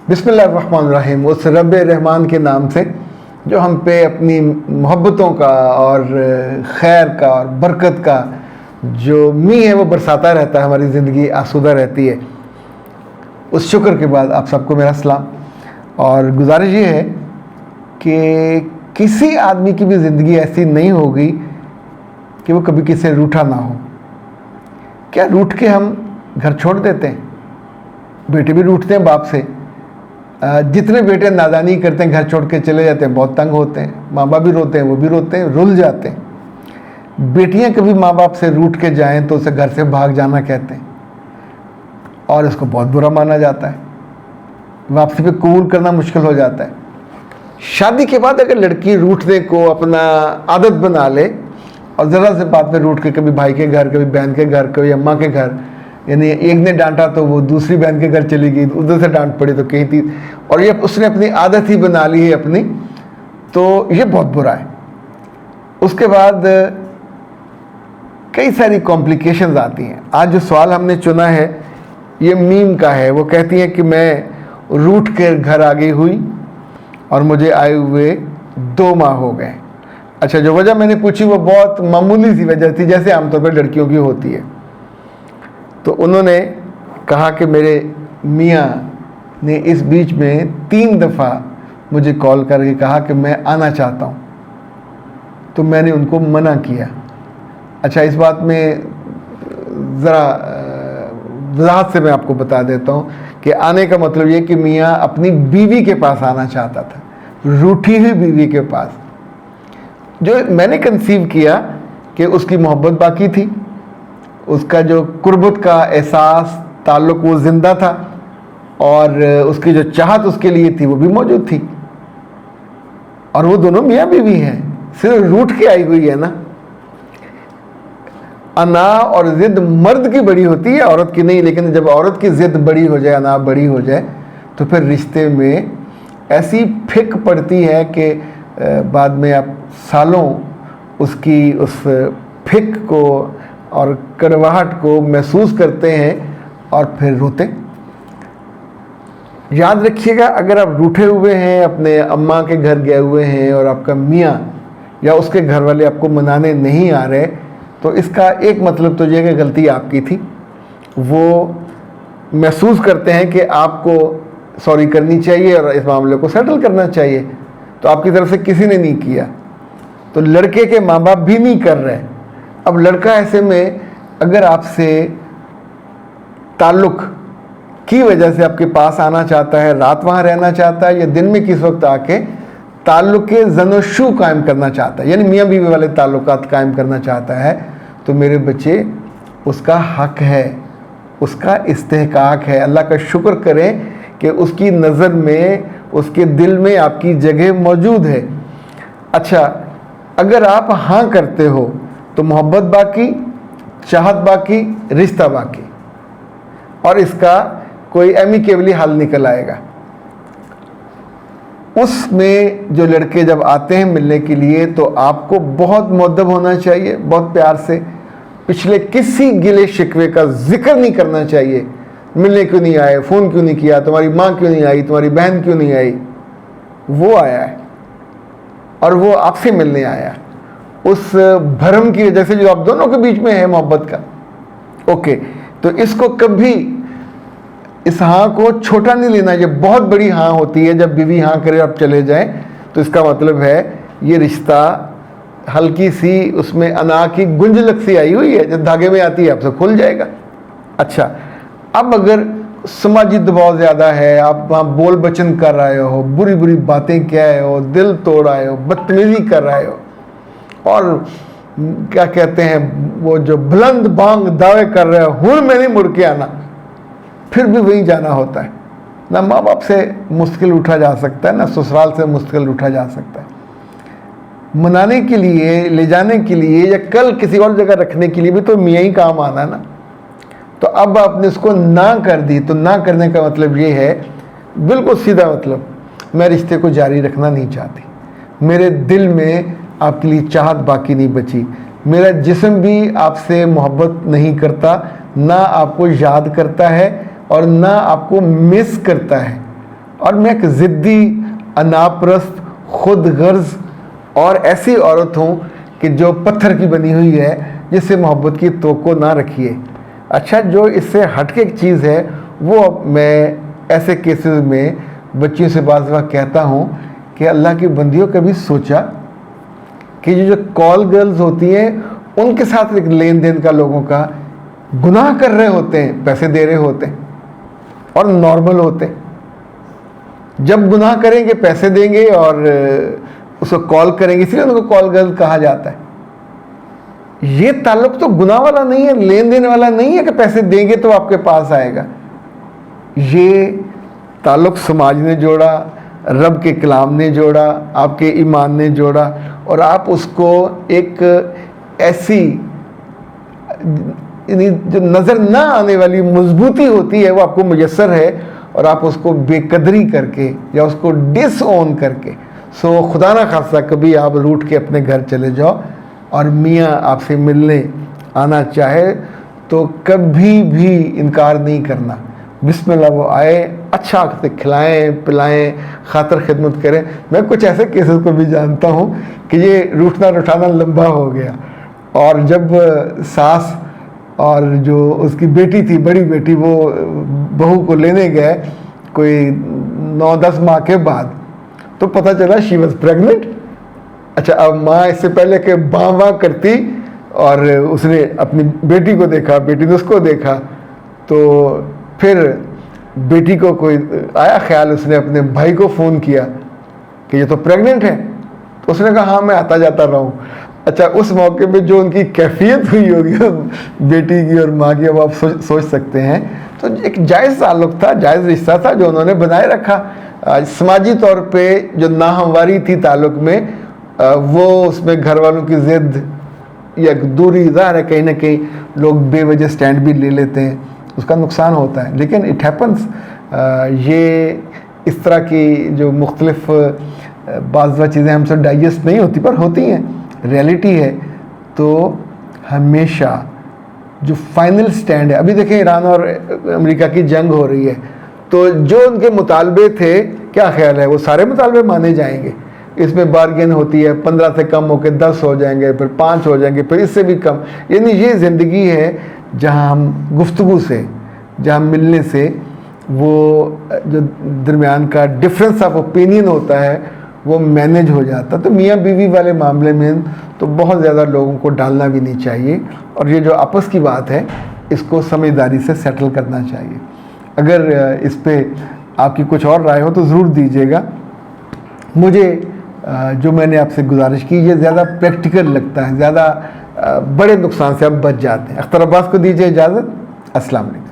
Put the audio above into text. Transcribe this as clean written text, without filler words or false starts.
बिस्मिल्लाहिर्रहमानिर्रहीम। उस रब रहमान के नाम से जो हम पे अपनी मोहब्बतों का और खैर का और बरकत का जो मी है वो बरसाता रहता है, हमारी ज़िंदगी आसूदा रहती है। उस शुक्र के बाद आप सबको मेरा सलाम। और गुजारिश ये है कि किसी आदमी की भी ज़िंदगी ऐसी नहीं होगी कि वो कभी किसी से रूठा ना हो। क्या रूठ के हम घर छोड़ देते हैं? बेटे भी रूठते हैं बाप से। जितने बेटे नादानी करते हैं, घर छोड़ के चले जाते हैं, बहुत तंग होते हैं। माँ बाप भी रोते हैं, वो भी रोते हैं, रुल जाते हैं। बेटियां कभी माँ बाप से रूठ के जाएं तो उसे घर से भाग जाना कहते हैं और इसको बहुत बुरा माना जाता है। वापसी पे कबूल करना मुश्किल हो जाता है। शादी के बाद अगर लड़की रूठने को अपना आदत बना ले और ज़रा से बात पे रूठ के कभी भाई के घर, कभी बहन के घर, कभी अम्मा के घर, यानी एक ने डांटा तो वो दूसरी बहन के घर चली गई, उधर से डांट पड़ी तो कहीं थी, और ये उसने अपनी आदत ही बना ली है अपनी, तो ये बहुत बुरा है। उसके बाद कई सारी कॉम्प्लिकेशंस आती हैं। आज जो सवाल हमने चुना है ये मीम का है। वो कहती है कि मैं रूठ के घर आ गई हुई और मुझे आए हुए 2 माह हो गए। अच्छा, जो वजह मैंने पूछी वो बहुत मामूली सी वजह थी, जैसे आमतौर पर लड़कियों की होती है। तो उन्होंने कहा कि मेरे मियाँ ने इस बीच में 3 दफ़ा मुझे कॉल करके कहा कि मैं आना चाहता हूँ, तो मैंने उनको मना किया। अच्छा, इस बात में ज़रा वजाहत से मैं आपको बता देता हूँ कि आने का मतलब ये कि मियाँ अपनी बीवी के पास आना चाहता था, रूठी हुई बीवी के पास। जो मैंने कंसीव किया कि उसकी मोहब्बत बाकी थी, उसका जो कुर्बत का एहसास, ताल्लुक़ वो ज़िंदा था, और उसकी जो चाहत उसके लिए थी वो भी मौजूद थी। और वो दोनों मियाँ बीवी हैं, सिर्फ रूठ के आई हुई है ना। अना और ज़िद मर्द की बड़ी होती है, औरत की नहीं। लेकिन जब औरत की ज़िद बड़ी हो जाए, अना बड़ी हो जाए, तो फिर रिश्ते में ऐसी फिक पड़ती है कि बाद में आप सालों उसकी उस फिक को और कड़वाहट को महसूस करते हैं और फिर रोते। याद रखिएगा, अगर आप रूठे हुए हैं, अपने अम्मा के घर गए हुए हैं और आपका मियाँ या उसके घर वाले आपको मनाने नहीं आ रहे, तो इसका एक मतलब तो यह कि गलती आपकी थी। वो महसूस करते हैं कि आपको सॉरी करनी चाहिए और इस मामले को सेटल करना चाहिए, तो आपकी तरफ से किसी ने नहीं किया, तो लड़के के माँ बाप भी नहीं कर रहे। अब लड़का ऐसे में अगर आपसे ताल्लुक़ की वजह से आपके पास आना चाहता है, रात वहाँ रहना चाहता है, या दिन में किस वक्त आके ताल्लुक़ ज़नोशू कायम करना चाहता है, यानी मियाँ बीवी वाले ताल्लुकात कायम करना चाहता है, तो मेरे बच्चे उसका हक़ है, उसका इस्तेहकाक है। अल्लाह का शुक्र करें कि उसकी नज़र में, उसके दिल में आपकी जगह मौजूद है। अच्छा, अगर आप हाँ करते हो तो मोहब्बत बाकी, चाहत बाकी, रिश्ता बाकी, और इसका कोई एमिकेबली हल निकल आएगा। उसमें जो लड़के जब आते हैं मिलने के लिए, तो आपको बहुत मुअद्दब होना चाहिए, बहुत प्यार से, पिछले किसी गिले शिकवे का जिक्र नहीं करना चाहिए। मिलने क्यों नहीं आए, फ़ोन क्यों नहीं किया, तुम्हारी माँ क्यों नहीं आई, तुम्हारी बहन क्यों नहीं आई। वो आया है और वो आपसे मिलने आया, उस भरम की वजह से जो आप दोनों के बीच में है मोहब्बत का। ओके, तो इसको कभी, इस हाँ को छोटा नहीं लेना। ये बहुत बड़ी हाँ होती है जब बीवी हाँ करे आप चले जाएं, तो इसका मतलब है ये रिश्ता हल्की सी उसमें अना की गुंजलक सी आई हुई है, जब धागे में आती है आपसे खुल जाएगा। अच्छा, अब अगर समाजी दबाव ज़्यादा है, आप वहाँ बोल बचन कर रहे हो, बुरी बुरी बातें कह रहे हो, दिल तोड़ रहे हो, बदतमीज़ी कर रहे हो, और क्या कहते हैं वो जो बुलंद बांग दावे कर रहे हो, हुन में नहीं मुड़ के आना, फिर भी वहीं जाना होता है ना। माँ बाप से मुश्किल उठा जा सकता है ना, ससुराल से मुश्किल उठा जा सकता है। मनाने के लिए, ले जाने के लिए, या कल किसी और जगह रखने के लिए भी तो मियाँ ही काम आना है ना। तो अब आपने इसको ना कर दी, तो ना करने का मतलब ये है, बिल्कुल सीधा मतलब, मैं रिश्ते को जारी रखना नहीं चाहती। मेरे दिल में आपके लिए चाहत बाकी नहीं बची। मेरा जिस्म भी आपसे मोहब्बत नहीं करता, ना आपको याद करता है और ना आपको मिस करता है। और मैं एक ज़िद्दी, अनापरस्त, खुद गर्ज और ऐसी औरत हूँ कि जो पत्थर की बनी हुई है, जिससे मोहब्बत की तवक्को ना रखिए। अच्छा, जो इससे हटके एक चीज़ है वो मैं ऐसे केसेस में बच्चियों से बाज़ वक्त कहता हूँ कि अल्लाह की बंदियों, कभी सोचा कि जो कॉल गर्ल्स होती हैं उनके साथ एक लेन देन का लोगों का गुनाह कर रहे होते हैं, पैसे दे रहे होते हैं और नॉर्मल होते हैं। जब गुनाह करेंगे पैसे देंगे और उसको कॉल करेंगे, इसलिए उनको कॉल गर्ल कहा जाता है। ये ताल्लुक तो गुनाह वाला नहीं है, लेन देन वाला नहीं है कि पैसे देंगे तो आपके पास आएगा। ये ताल्लुक समाज ने जोड़ा, रब के कलाम ने जोड़ा, आपके ईमान ने जोड़ा, और आप उसको एक ऐसी जो नज़र ना आने वाली मजबूती होती है वो आपको मुयस्सर है, और आप उसको बेकदरी करके या उसको डिसओन करके, सो खुदा ना खासा कभी आप रूठ के अपने घर चले जाओ और मियाँ आपसे मिलने आना चाहे तो कभी भी इनकार नहीं करना। बिस्मिल्लाह, वो आए, अच्छा से खिलाएं पिलाएं, खातर खिदमत करें। मैं कुछ ऐसे केसेस को भी जानता हूँ कि ये रूठना रुठाना लंबा हो गया, और जब सास और जो उसकी बेटी थी, बड़ी बेटी, वो बहू को लेने गए कोई 9-10 माह के बाद, तो पता चला शी वॉज प्रेग्नेंट। अच्छा, अब माँ इससे पहले कि बाँ करती और उसने अपनी बेटी को देखा, बेटी ने उसको देखा, तो फिर बेटी को कोई आया ख्याल, उसने अपने भाई को फ़ोन किया कि ये तो प्रेग्नेंट है। तो उसने कहा हाँ मैं आता जाता रहा हूँ। अच्छा, उस मौके पे जो उनकी कैफियत हुई होगी बेटी की और माँ की, अब आप सोच सकते हैं। तो एक जायज़ ताल्लुक़ था, जायज़ रिश्ता था जो उन्होंने बनाए रखा। समाजी तौर पे जो नाहमवारी थी ताल्लुक़ में, वो उसमें घर वालों की ज़िद या दूरी, ज़ाहिर है कहीं ना कहीं लोग बेवजह स्टैंड भी ले लेते हैं, उसका नुकसान होता है, लेकिन इट हैपन्स। ये इस तरह की जो मुख्तलिफ बाज़ चीज़ें हमसे डाइजेस्ट नहीं होती पर होती हैं, रियलिटी है। तो हमेशा जो फाइनल स्टैंड है, अभी देखें ईरान और अमेरिका की जंग हो रही है, तो जो उनके मुतालबे थे, क्या ख्याल है वो सारे मुतालबे माने जाएंगे? इसमें बार्गेन होती है, 15 से कम होकर 10 हो जाएंगे, फिर 5 हो जाएंगे, फिर इससे भी कम। यानी ये ज़िंदगी है जहाँ हम गुफ्तगू से, जहाँ मिलने से वो जो दरमियान का डिफरेंस ऑफ ओपिनियन होता है वो मैनेज हो जाता। तो मियाँ बीवी वाले मामले में तो बहुत ज़्यादा लोगों को डालना भी नहीं चाहिए, और ये जो आपस की बात है इसको समझदारी से सेटल करना चाहिए। अगर इस पर आपकी कुछ और राय हो तो ज़रूर दीजिएगा। मुझे जो मैंने आपसे गुजारिश की ये ज़्यादा प्रैक्टिकल लगता है, ज़्यादा बड़े नुकसान से आप बच जाते हैं। अख्तर अब्बास को दीजिए इजाज़त। अस्सलाम वालेकुम।